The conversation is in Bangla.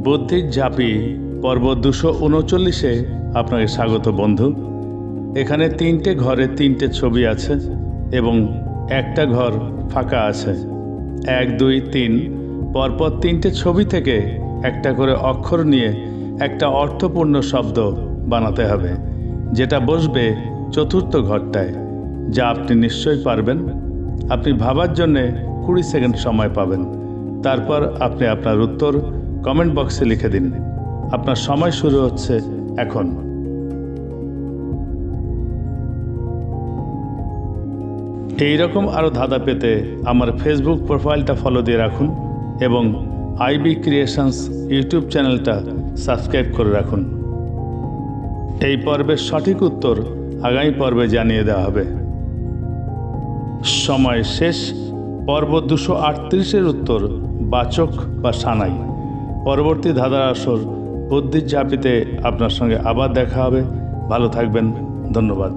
বুদ্ধির ঝাঁপি পর্ব 239-এ আপনাকে স্বাগত বন্ধু। এখানে 3টে ঘরে 3টে ছবি আছে এবং একটা ঘর ফাঁকা আছে। 1, 2, 3 পরপর 3টে ছবি থেকে একটা করে অক্ষর নিয়ে একটা অর্থপূর্ণ শব্দ বানাতে হবে, যেটা বসবে চতুর্থ ঘরটায়, যা আপনি নিশ্চয়ই পারবেন। আপনি ভাবার জন্যে 20 সেকেন্ড সময় পাবেন। তারপর আপনি আপনার উত্তর কমেন্ট বক্সে লিখে দিন। আপনার সময় শুরু হচ্ছে এখন। এই রকম আরও ধাঁধা পেতে আমার ফেসবুক প্রোফাইলটা ফলো দিয়ে রাখুন এবং আইবি ক্রিয়েশনস ইউটিউব চ্যানেলটা সাবস্ক্রাইব করে রাখুন। এই পর্বের সঠিক উত্তর আগামী পর্বে জানিয়ে দেওয়া হবে। সময় শেষ। পর্ব 238-এর উত্তর বাচক বা সানাই। পরবর্তী ধাঁধার আসর বুদ্ধির ঝাঁপিতে আপনার সঙ্গে আবার দেখা হবে। ভালো থাকবেন। ধন্যবাদ।